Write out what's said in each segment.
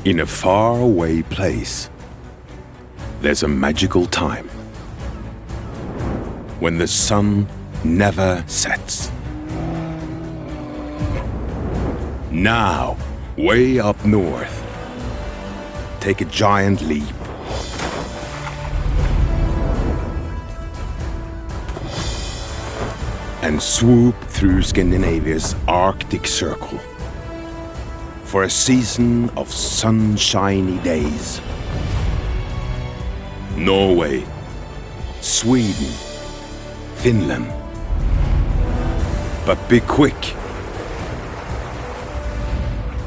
In a faraway place, there's a magical time when the sun never sets. Now, way up north, take a giant leap. And swoop through Scandinavia's Arctic Circle for a season of sunshiny days. Norway, Sweden, Finland. But be quick.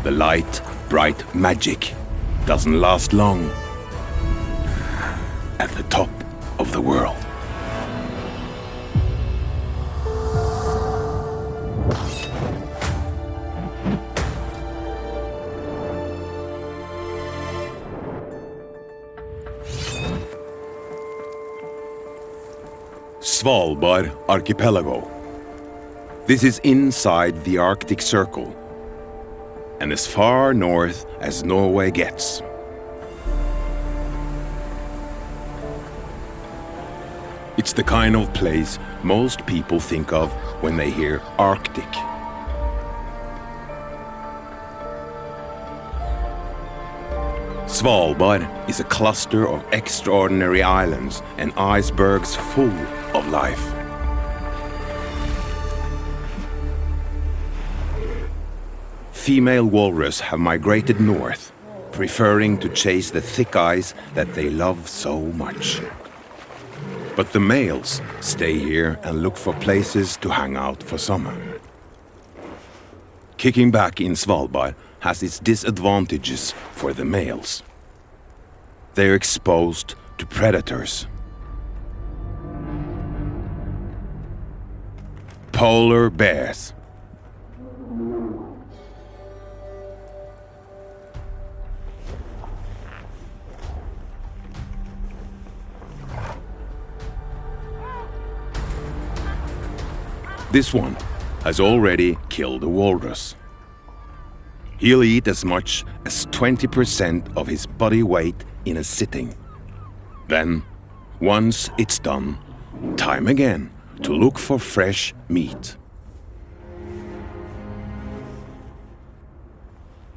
The light, bright magic doesn't last long at the top of the world. Svalbard Archipelago. This is inside the Arctic Circle and as far north as Norway gets. It's the kind of place most people think of when they hear Arctic. Svalbard is a cluster of extraordinary islands and icebergs full of life. Female walrus have migrated north, preferring to chase the thick ice that they love so much. But the males stay here and look for places to hang out for summer. Kicking back in Svalbard has its disadvantages for the males. They're exposed to predators. Polar bears. This one has already killed a walrus. He'll eat as much as 20% of his body weight in a sitting. Then, once it's done, time again to look for fresh meat.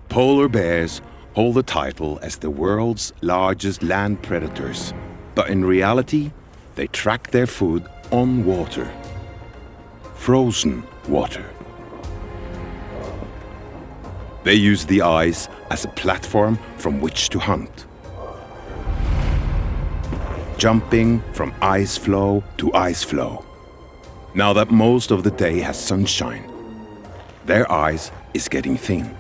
Polar bears hold the title as the world's largest land predators, but in reality, they track their food on water. Frozen water. They use the ice as a platform from which to hunt. Jumping from ice floe to ice floe. Now that most of the day has sunshine, their ice is getting thin.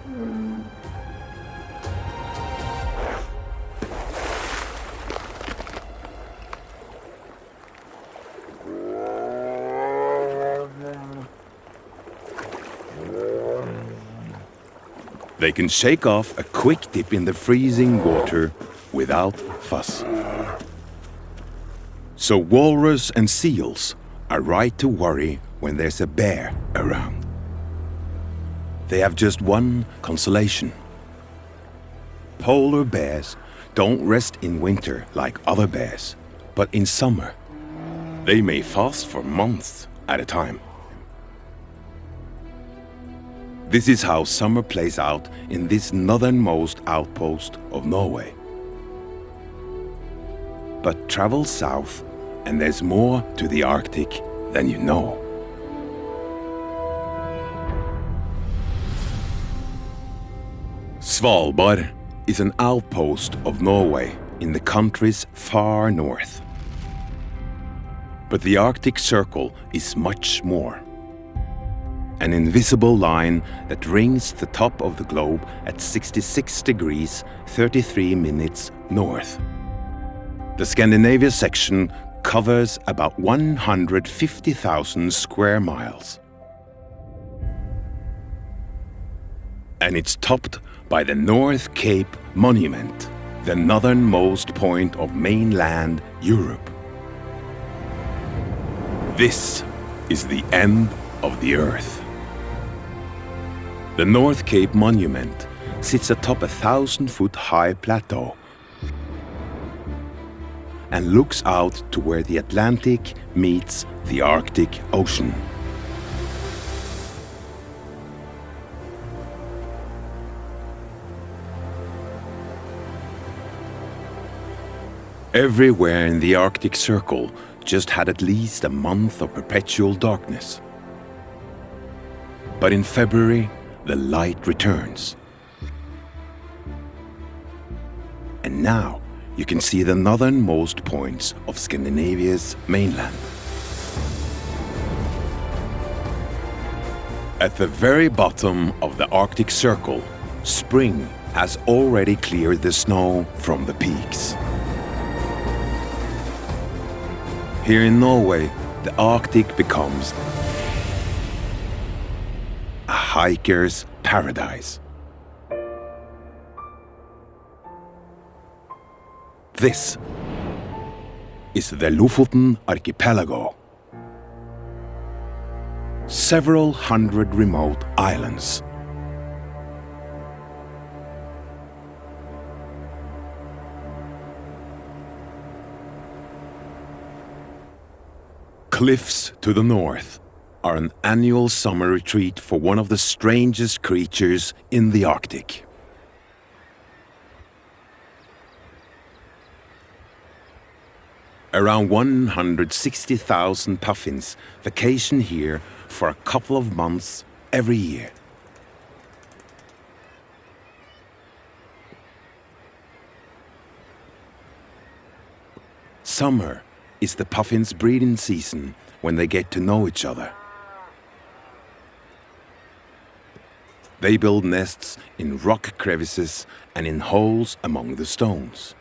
They can shake off a quick dip in the freezing water without fuss. So walrus and seals are right to worry when there's a bear around. They have just one consolation. Polar bears don't rest in winter like other bears, but in summer, they may fast for months at a time. This is how summer plays out in this northernmost outpost of Norway. But travel south and there's more to the Arctic than you know. Svalbard is an outpost of Norway in the country's far north. But the Arctic Circle is much more. An invisible line that rings the top of the globe at 66 degrees 33 minutes north. The Scandinavia section covers about 150,000 square miles. And it's topped by the North Cape Monument, the northernmost point of mainland Europe. This is the end of the Earth. The North Cape Monument sits atop a 1,000-foot-high plateau and looks out to where the Atlantic meets the Arctic Ocean. Everywhere in the Arctic Circle just had at least a month of perpetual darkness. But in February, the light returns. And now you can see the northernmost points of Scandinavia's mainland. At the very bottom of the Arctic Circle, spring has already cleared the snow from the peaks. Here in Norway, the Arctic becomes a hiker's paradise. This is the Lofoten archipelago. Several hundred remote islands. Cliffs to the north are an annual summer retreat for one of the strangest creatures in the Arctic. Around 160,000 puffins vacation here for a couple of months every year. Summer is the puffins' breeding season when they get to know each other. They build nests in rock crevices and in holes among the stones.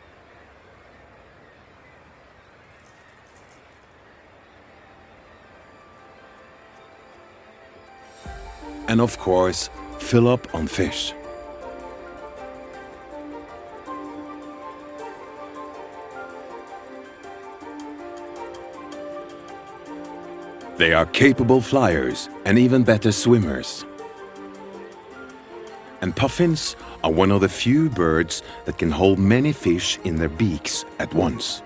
And of course, fill up on fish. They are capable flyers and even better swimmers. And puffins are one of the few birds that can hold many fish in their beaks at once.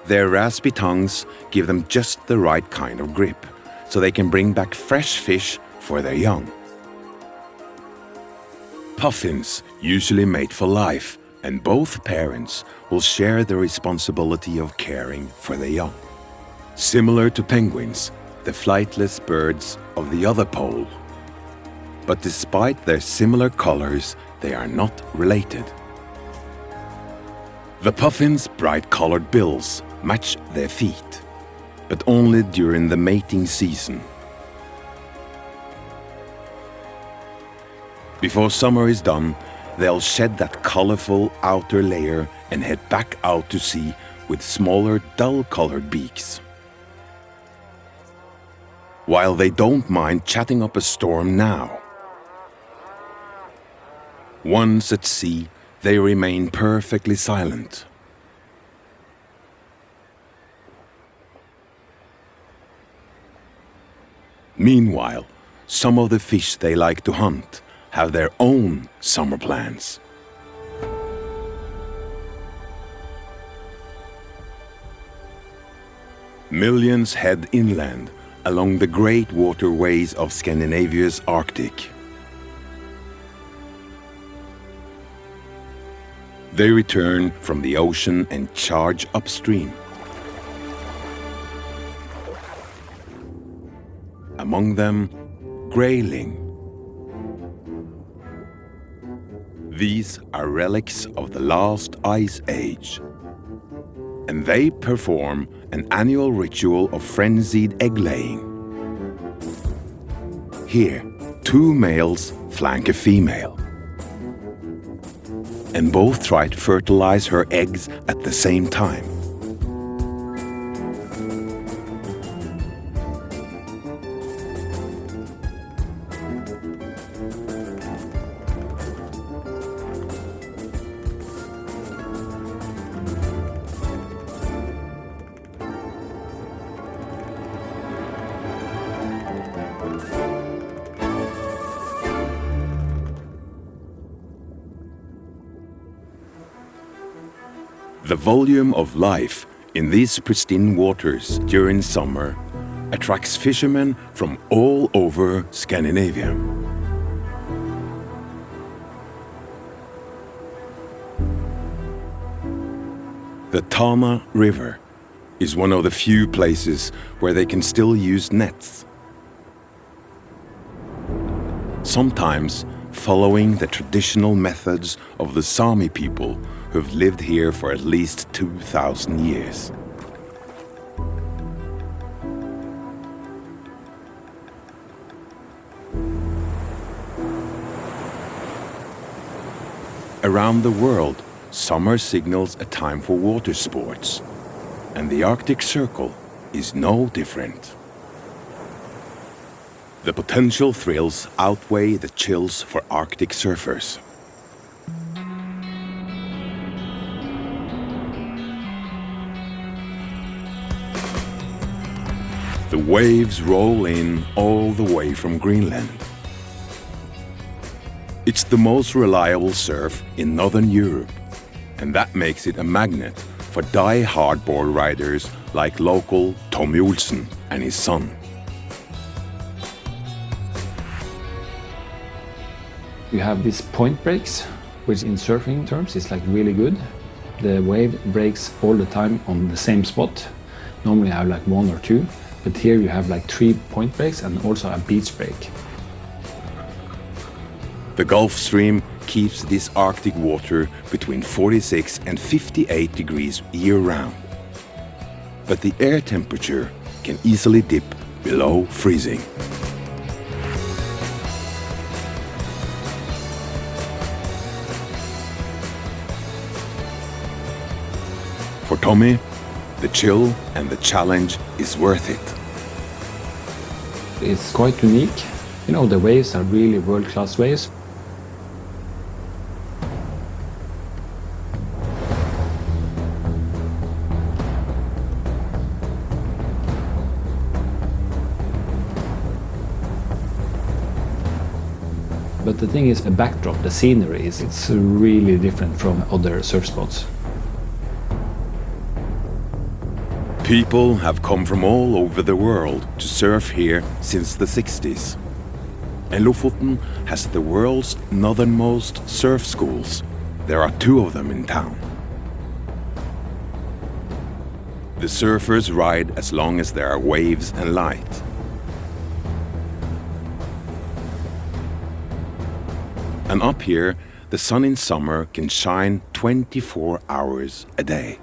Their raspy tongues give them just the right kind of grip, so they can bring back fresh fish for their young. Puffins usually mate for life, and both parents will share the responsibility of caring for their young. Similar to penguins, the flightless birds of the other pole. But despite their similar colors, they are not related. The puffins' bright-colored bills match their feet, but only during the mating season. Before summer is done, they'll shed that colorful outer layer and head back out to sea with smaller, dull-colored beaks. While they don't mind chatting up a storm now. Once at sea, they remain perfectly silent. Meanwhile, some of the fish they like to hunt have their own summer plans. Millions head inland along the great waterways of Scandinavia's Arctic. They return from the ocean and charge upstream. Among them, grayling. These are relics of the last ice age, and they perform an annual ritual of frenzied egg-laying. Here, two males flank a female, and both try to fertilize her eggs at the same time. The volume of life in these pristine waters during summer attracts fishermen from all over Scandinavia. The Tana River is one of the few places where they can still use nets. Sometimes following the traditional methods of the Sami people who've lived here for at least 2,000 years. Around the world, summer signals a time for water sports, and the Arctic Circle is no different. The potential thrills outweigh the chills for Arctic surfers. The waves roll in all the way from Greenland. It's the most reliable surf in Northern Europe, and that makes it a magnet for die-hard board riders like local Tommy Olsen and his son. You have these point breaks, which in surfing terms is like really good. The wave breaks all the time on the same spot. Normally I have like one or two, but here you have like 3 point breaks and also a beach break. The Gulf Stream keeps this Arctic water between 46 and 58 degrees year-round. But the air temperature can easily dip below freezing. For Tommy, the chill and the challenge is worth it. It's quite unique. You know, the waves are really world-class waves. But the thing is, the backdrop, the scenery, it's really different from other surf spots. People have come from all over the world to surf here since the 60s. And Lofoten has the world's northernmost surf schools. There are 2 of them in town. The surfers ride as long as there are waves and light. And up here, the sun in summer can shine 24 hours a day.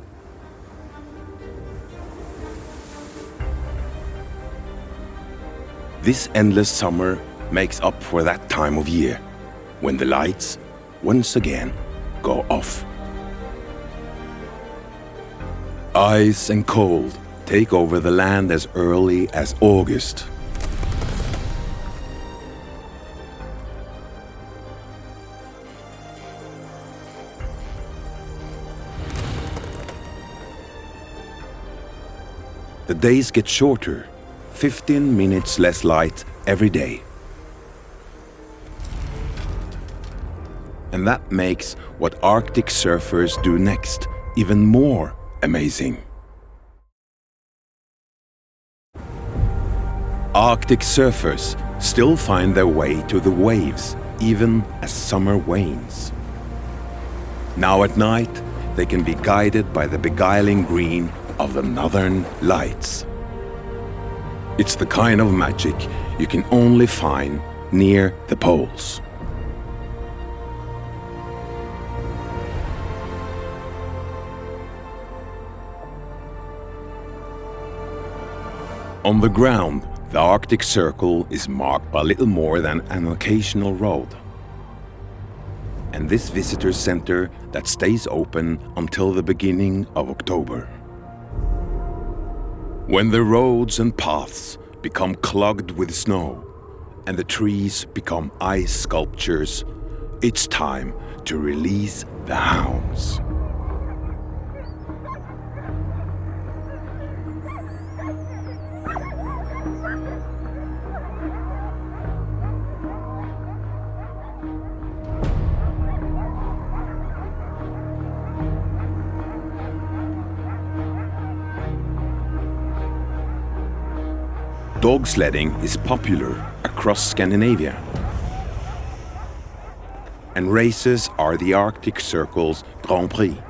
This endless summer makes up for that time of year, when the lights, once again, go off. Ice and cold take over the land as early as August. The days get shorter, 15 minutes less light every day. And that makes what Arctic surfers do next even more amazing. Arctic surfers still find their way to the waves even as summer wanes. Now at night, they can be guided by the beguiling green of the Northern Lights. It's the kind of magic you can only find near the poles. On the ground, the Arctic Circle is marked by little more than an occasional road. And this visitor center that stays open until the beginning of October. When the roads and paths become clogged with snow and the trees become ice sculptures, it's time to release the hounds. Dog sledding is popular across Scandinavia. And races are the Arctic Circle's Grand Prix.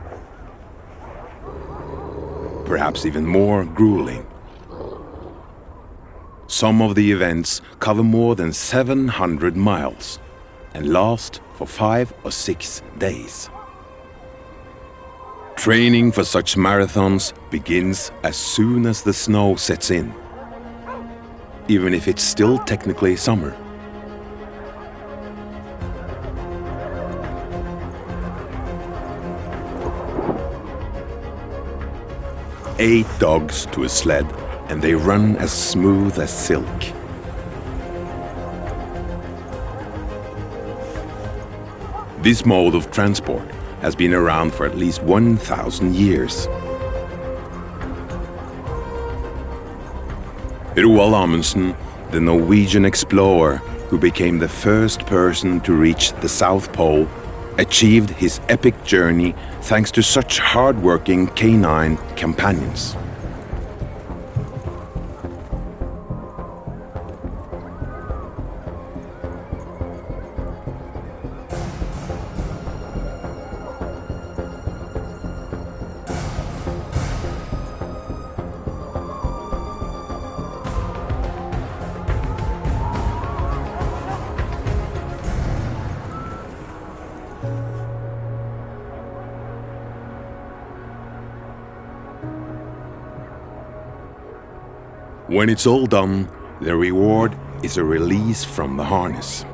Perhaps even more grueling. Some of the events cover more than 700 miles and last for 5 or 6 days. Training for such marathons begins as soon as the snow sets in, even if it's still technically summer. Eight dogs to a sled, and they run as smooth as silk. This mode of transport has been around for at least 1,000 years. Roald Amundsen, the Norwegian explorer who became the first person to reach the South Pole, achieved his epic journey thanks to such hard-working canine companions. When it's all done, the reward is a release from the harness.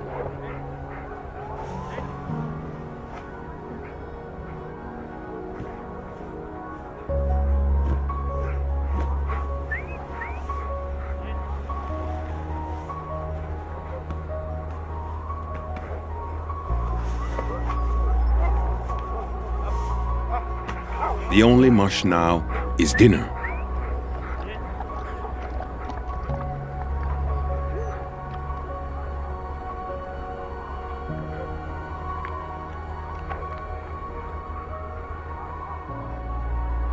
The only mush now is dinner.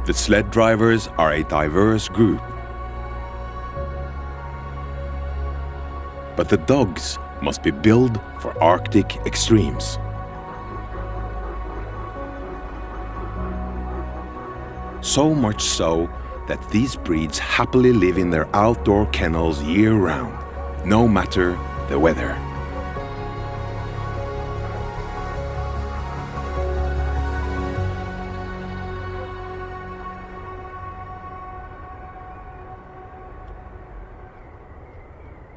The sled drivers are a diverse group. But the dogs must be built for Arctic extremes. So much so that these breeds happily live in their outdoor kennels year-round, no matter the weather.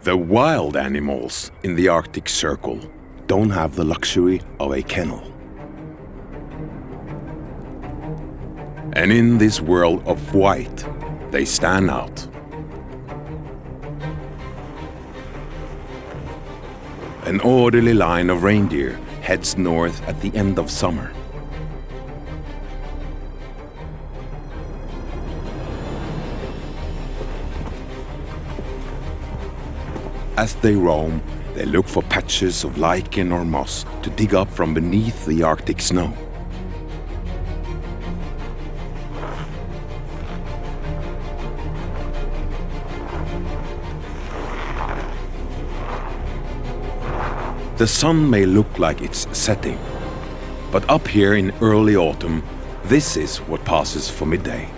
The wild animals in the Arctic Circle don't have the luxury of a kennel. And in this world of white, they stand out. An orderly line of reindeer heads north at the end of summer. As they roam, they look for patches of lichen or moss to dig up from beneath the Arctic snow. The sun may look like it's setting, but up here in early autumn, this is what passes for midday.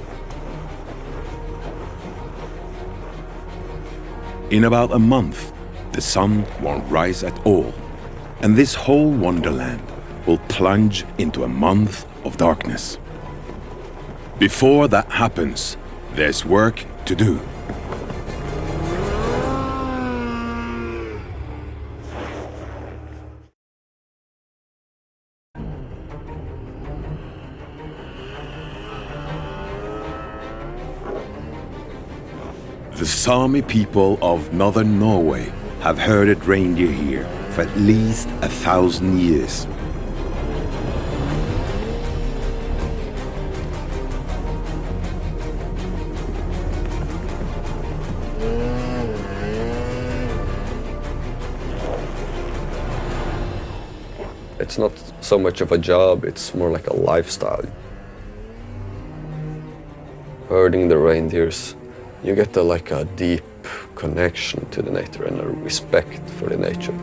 In about a month, the sun won't rise at all, and this whole wonderland will plunge into a month of darkness. Before that happens, there's work to do. The Sami people of northern Norway have herded reindeer here for at least 1,000 years. It's not so much of a job, it's more like a lifestyle. Herding the reindeers, you get like a deep connection to the nature and a respect for the nature.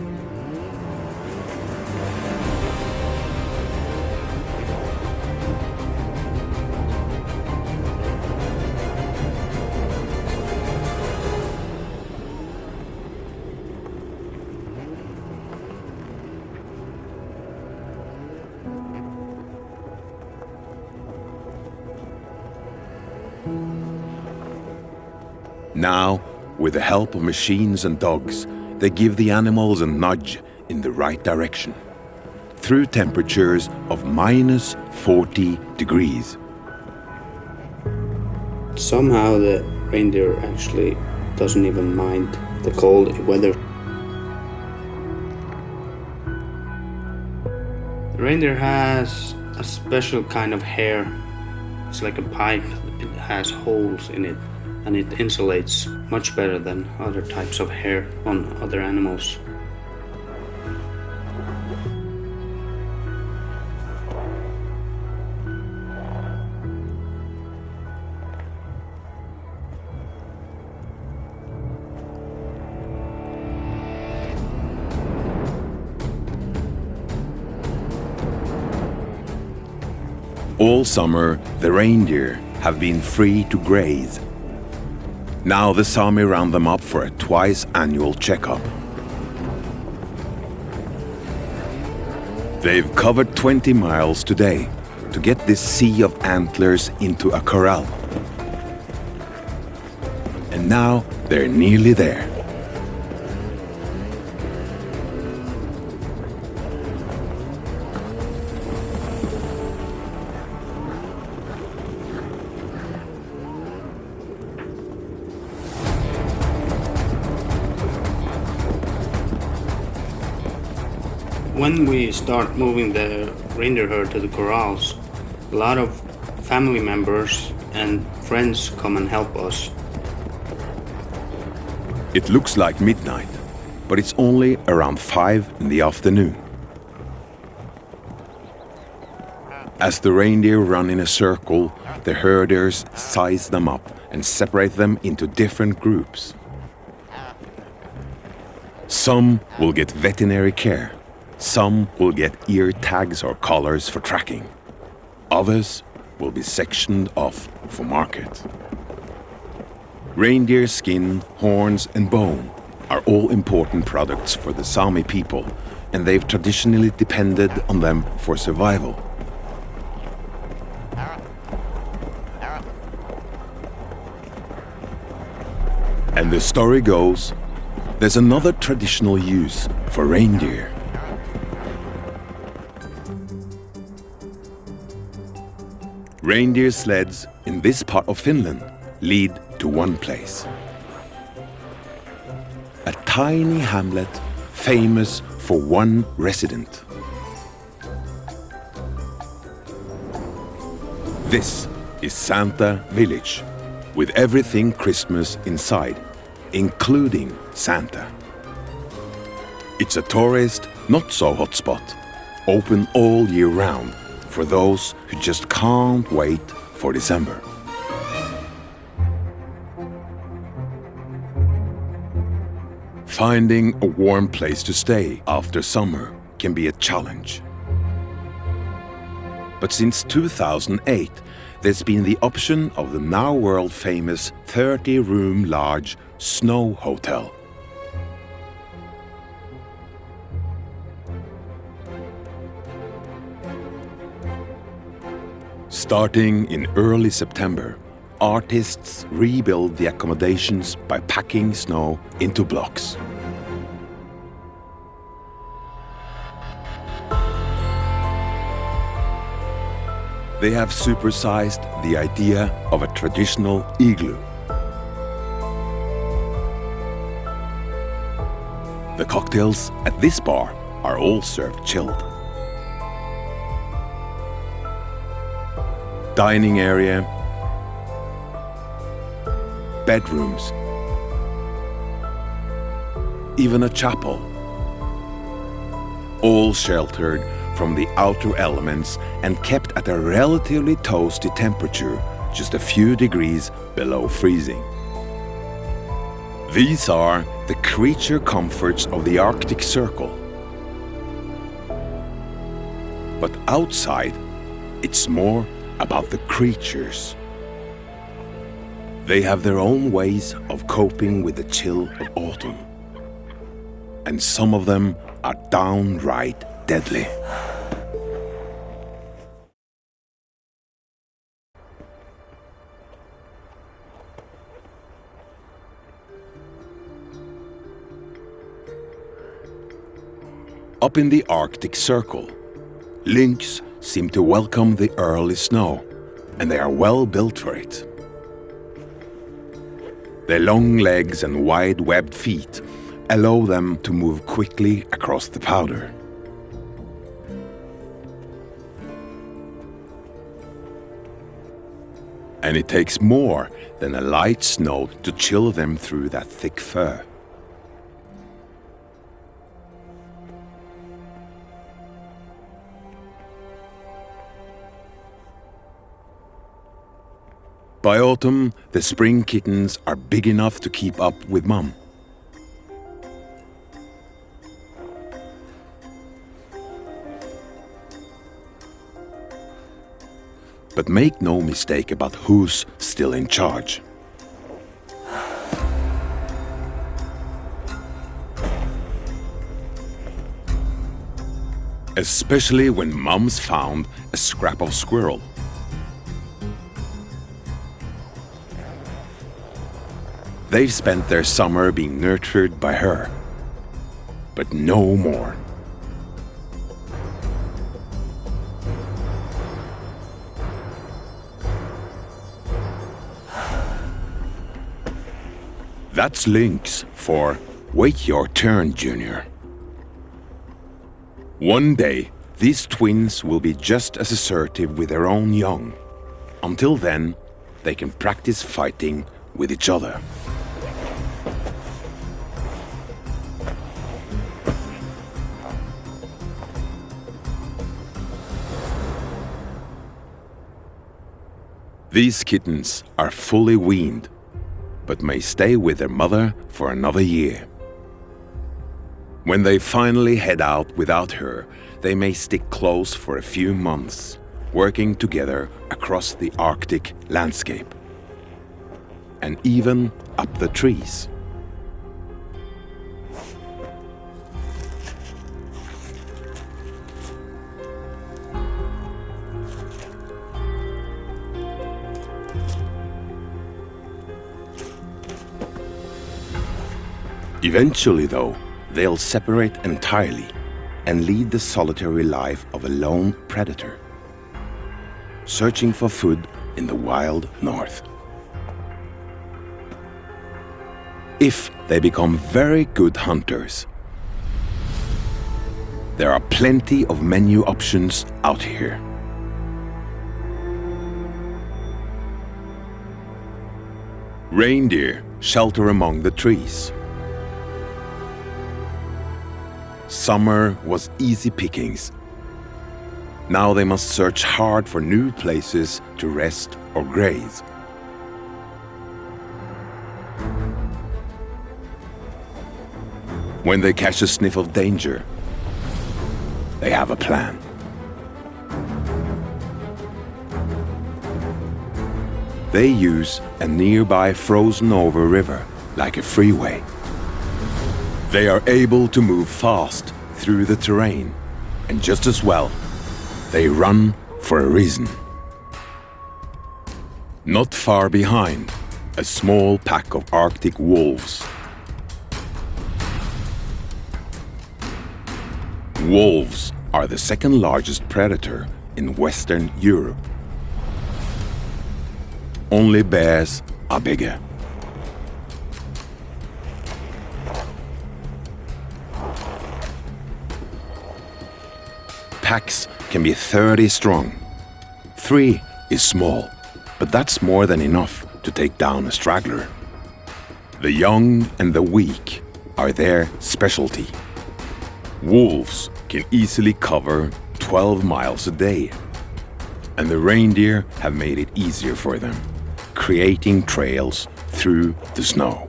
Now, with the help of machines and dogs, they give the animals a nudge in the right direction, through temperatures of minus 40 degrees. Somehow the reindeer actually doesn't even mind the cold weather. The reindeer has a special kind of hair. It's like a pipe. It has holes in it, and it insulates much better than other types of hair on other animals. All summer, the reindeer have been free to graze. Now the Sami round them up for a twice-annual checkup. They've covered 20 miles today to get this sea of antlers into a corral. And now they're nearly there. When we start moving the reindeer herd to the corrals, a lot of family members and friends come and help us. It looks like midnight, but it's only around 5 in the afternoon. As the reindeer run in a circle, the herders size them up and separate them into different groups. Some will get veterinary care. Some will get ear tags or collars for tracking. Others will be sectioned off for market. Reindeer skin, horns and bone are all important products for the Sami people, and they've traditionally depended on them for survival. And the story goes, there's another traditional use for reindeer. Reindeer sleds in this part of Finland lead to one place. A tiny hamlet famous for one resident. This is Santa Village, with everything Christmas inside, including Santa. It's a tourist, not so hot spot, open all year round for those who just can't wait for December. Finding a warm place to stay after summer can be a challenge. But since 2008, there's been the option of the now world-famous 30-room large snow hotel. Starting in early September, artists rebuild the accommodations by packing snow into blocks. They have supersized the idea of a traditional igloo. The cocktails at this bar are all served chilled. Dining area, bedrooms, even a chapel, all sheltered from the outer elements and kept at a relatively toasty temperature, just a few degrees below freezing. These are the creature comforts of the Arctic Circle. But outside, it's more about the creatures. They have their own ways of coping with the chill of autumn. And some of them are downright deadly. Up in the Arctic Circle, lynx seem to welcome the early snow, and they are well built for it. Their long legs and wide-webbed feet allow them to move quickly across the powder. And it takes more than a light snow to chill them through that thick fur. By autumn, the spring kittens are big enough to keep up with Mom. But make no mistake about who's still in charge. Especially when Mom's found a scrap of squirrel. They've spent their summer being nurtured by her, but no more. That's Lynx for Wait Your Turn, Junior. One day, these twins will be just as assertive with their own young. Until then, they can practice fighting with each other. These kittens are fully weaned, but may stay with their mother for another year. When they finally head out without her, they may stick close for a few months, working together across the Arctic landscape, and even up the trees. Eventually, though, they'll separate entirely and lead the solitary life of a lone predator, searching for food in the wild north. If they become very good hunters, there are plenty of menu options out here. Reindeer shelter among the trees. Summer was easy pickings. Now they must search hard for new places to rest or graze. When they catch a sniff of danger, they have a plan. They use a nearby frozen-over river like a freeway. They are able to move fast through the terrain, and just as well, they run for a reason. Not far behind, a small pack of Arctic wolves. Wolves are the second largest predator in Western Europe. Only bears are bigger. Packs can be 30 strong. 3 is small, but that's more than enough to take down a straggler. The young and the weak are their specialty. Wolves can easily cover 12 miles a day, and the reindeer have made it easier for them, creating trails through the snow.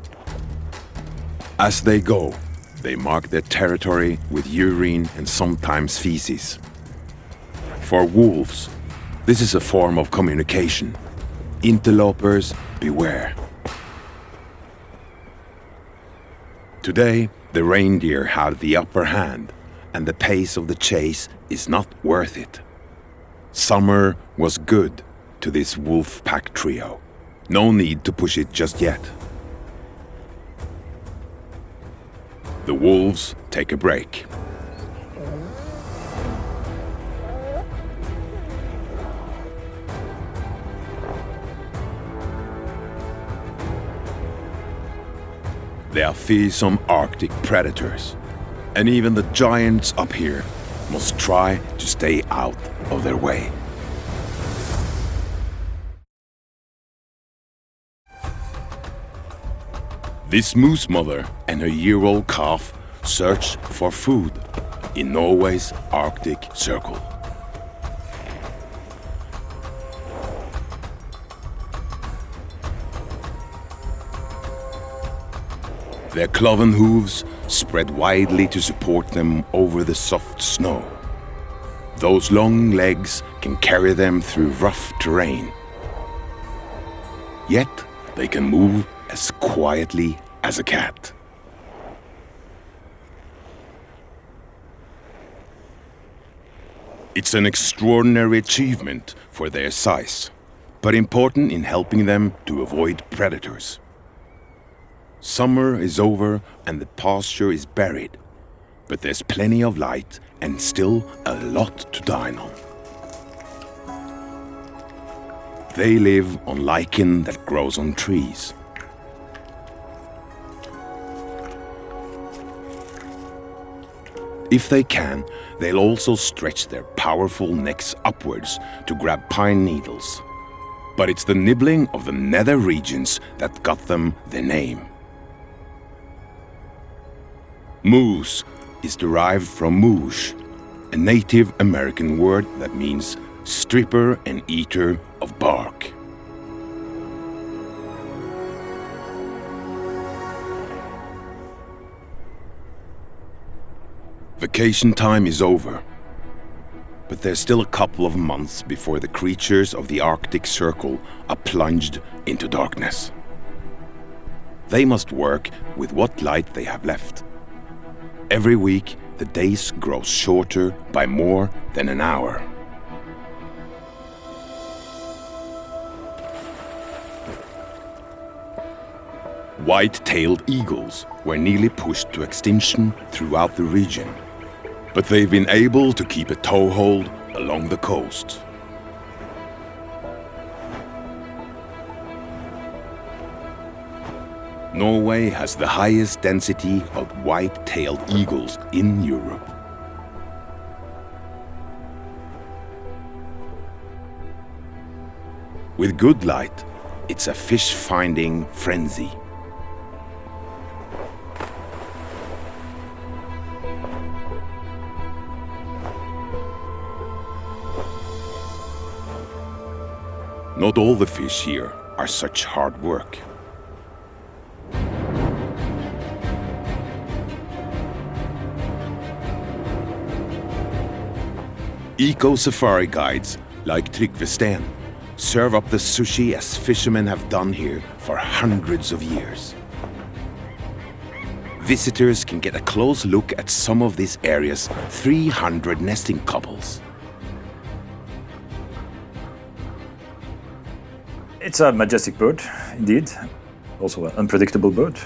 As they go, they mark their territory with urine and sometimes feces. For wolves, this is a form of communication. Interlopers, beware. Today, the reindeer have the upper hand, and the pace of the chase is not worth it. Summer was good to this wolf pack trio. No need to push it just yet. The wolves take a break. They are fearsome Arctic predators, and even the giants up here must try to stay out of their way. This moose mother and her year-old calf search for food in Norway's Arctic Circle. Their cloven hooves spread widely to support them over the soft snow. Those long legs can carry them through rough terrain. Yet they can move as quietly as a cat. It's an extraordinary achievement for their size, but important in helping them to avoid predators. Summer is over and the pasture is buried, but there's plenty of light and still a lot to dine on. They live on lichen that grows on trees. If they can, they'll also stretch their powerful necks upwards to grab pine needles. But it's the nibbling of the nether regions that got them their name. Moose is derived from moosh, a Native American word that means stripper and eater of bark. Vacation time is over, but there's still a couple of months before the creatures of the Arctic Circle are plunged into darkness. They must work with what light they have left. Every week, the days grow shorter by more than an hour. White-tailed eagles were nearly pushed to extinction throughout the region, but they've been able to keep a toehold along the coast. Norway has the highest density of white-tailed eagles in Europe. With good light, it's a fish-finding frenzy. Not all the fish here are such hard work. Eco-safari guides like Trygve Steen serve up the sushi as fishermen have done here for hundreds of years. Visitors can get a close look at some of this area's 300 nesting couples. It's a majestic bird, indeed. Also an unpredictable bird.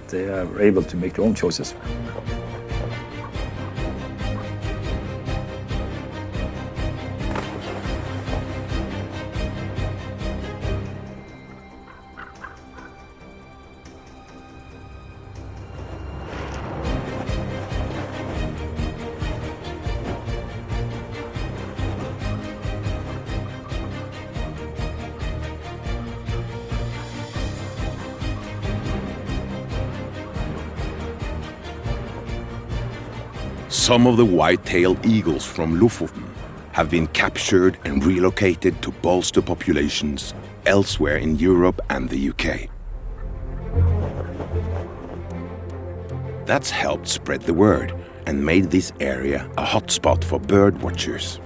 They are able to make their own choices. Some of the white-tailed eagles from Lofoten have been captured and relocated to bolster populations elsewhere in Europe and the UK. That's helped spread the word and made this area a hotspot for bird watchers.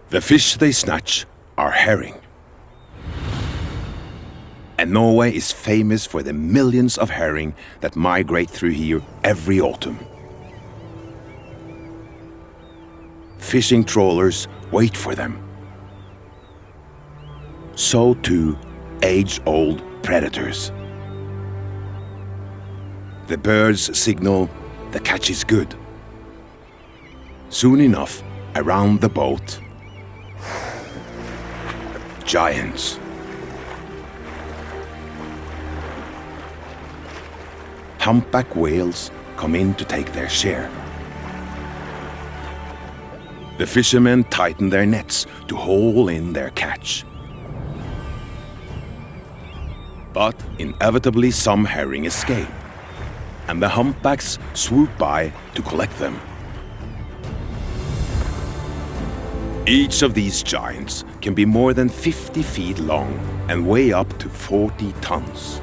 The fish they snatch are herring. And Norway is famous for the millions of herring that migrate through here every autumn. Fishing trawlers wait for them. So too age-old predators. The birds signal the catch is good. Soon enough, around the boat, giants. Humpback whales come in to take their share. The fishermen tighten their nets to haul in their catch. But inevitably some herring escape, and the humpbacks swoop by to collect them. Each of these giants can be more than 50 feet long and weigh up to 40 tons.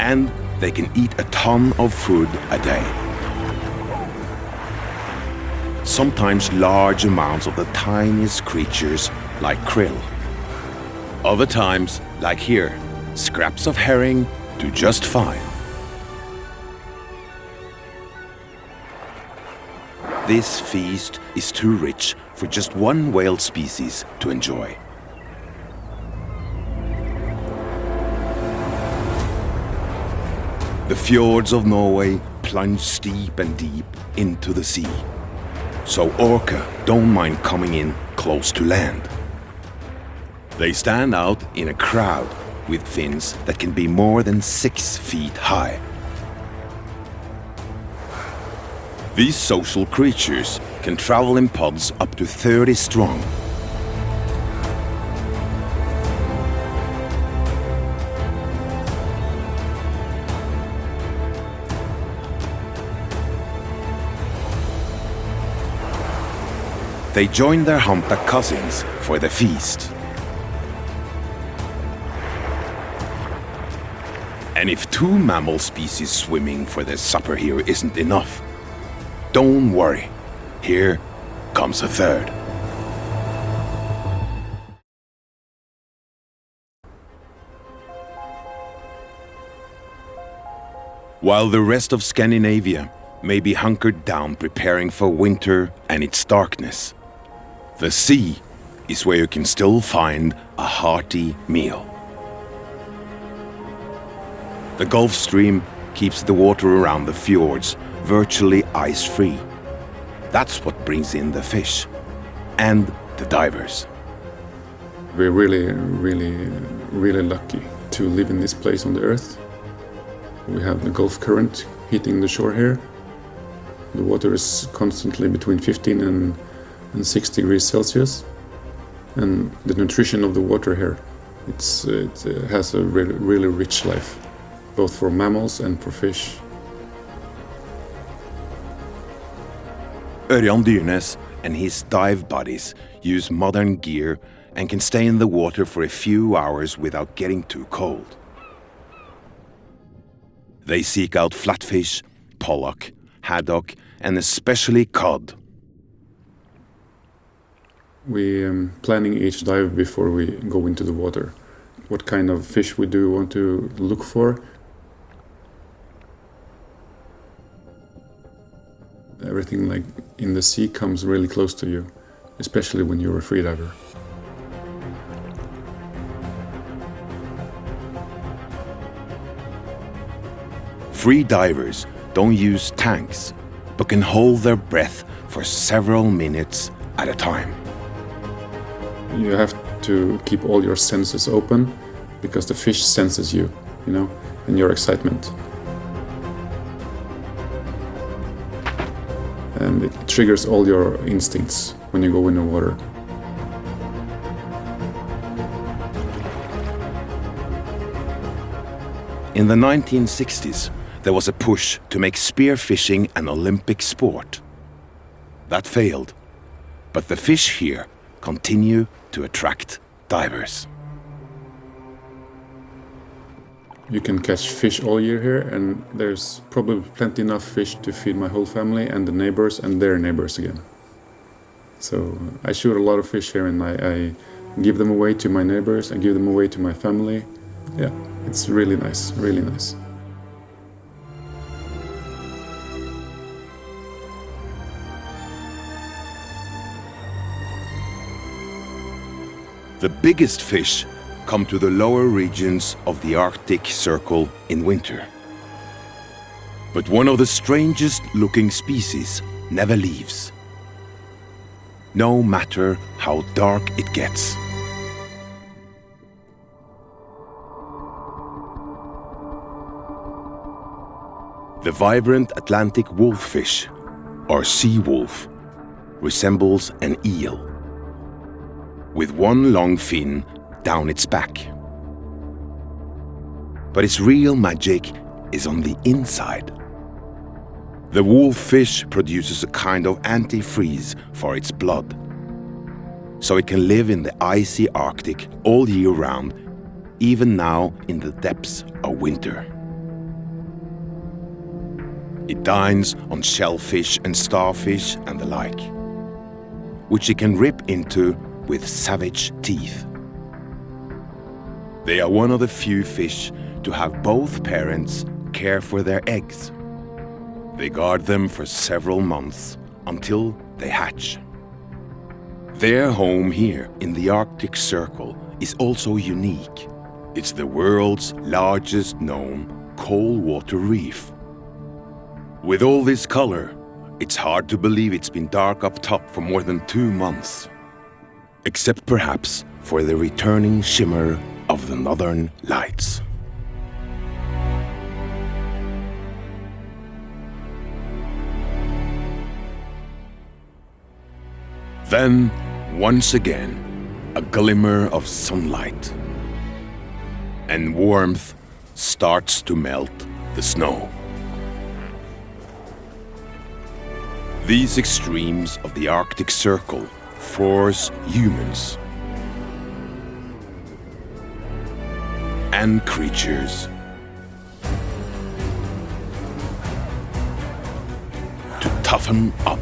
And they can eat a ton of food a day. Sometimes large amounts of the tiniest creatures like krill. Other times, like here, scraps of herring do just fine. This feast is too rich for just one whale species to enjoy. The fjords of Norway plunge steep and deep into the sea, so orca don't mind coming in close to land. They stand out in a crowd with fins that can be more than 6 feet high. These social creatures can travel in pods up to 30 strong. They join their humpback cousins for the feast. And if 2 mammal species swimming for their supper here isn't enough, don't worry, here comes a third. While the rest of Scandinavia may be hunkered down preparing for winter and its darkness, the sea is where you can still find a hearty meal. The Gulf Stream keeps the water around the fjords virtually ice-free. That's what brings in the fish and the divers. We're really lucky to live in this place on the earth. We have the Gulf Current hitting the shore here. The water is constantly between 15 and 6 degrees Celsius. And the nutrition of the water here, it has a really rich life, both for mammals and for fish. Ørjan Dyrnes and his dive buddies use modern gear and can stay in the water for a few hours without getting too cold. They seek out flatfish, pollock, haddock, and especially cod. We're planning each dive before we go into the water. What kind of fish we do want to look for. Everything like in the sea comes really close to you, especially when you're a freediver. Free divers don't use tanks, but can hold their breath for several minutes at a time. You have to keep all your senses open because the fish senses you, and your excitement. And it triggers all your instincts when you go in the water. In the 1960s, there was a push to make spearfishing an Olympic sport. That failed, but the fish here continue to attract divers. You can catch fish all year here, and there's probably plenty enough fish to feed my whole family and the neighbors and their neighbors again. So I shoot a lot of fish here, and I give them away to my neighbors, I give them away to my family. Yeah, it's really nice, really nice. The biggest fish come to the lower regions of the Arctic Circle in winter. But one of the strangest looking species never leaves, no matter how dark it gets. The vibrant Atlantic wolffish, or sea wolf, resembles an eel, with one long fin down its back. But its real magic is on the inside. The wolffish produces a kind of antifreeze for its blood, so it can live in the icy Arctic all year round, even now in the depths of winter. It dines on shellfish and starfish and the like, which it can rip into with savage teeth. They are one of the few fish to have both parents care for their eggs. They guard them for several months until they hatch. Their home here in the Arctic Circle is also unique. It's the world's largest known cold water reef. With all this color, it's hard to believe it's been dark up top for more than 2 months. Except perhaps for the returning shimmer of the northern lights. Then, once again, a glimmer of sunlight, and warmth starts to melt the snow. These extremes of the Arctic Circle force humans and creatures to toughen up.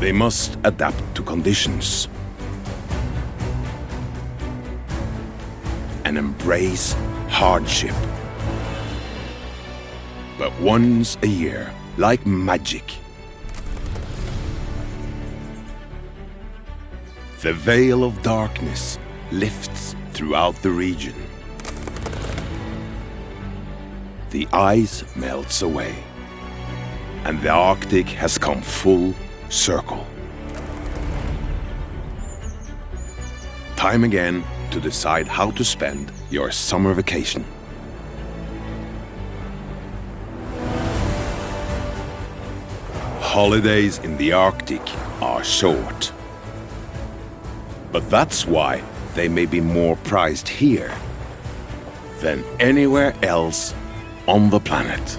They must adapt to conditions and embrace hardship. But once a year, like magic, the veil of darkness lifts throughout the region. The ice melts away, and the Arctic has come full circle. Time again to decide how to spend your summer vacation. Holidays in the Arctic are short. But that's why they may be more prized here than anywhere else on the planet.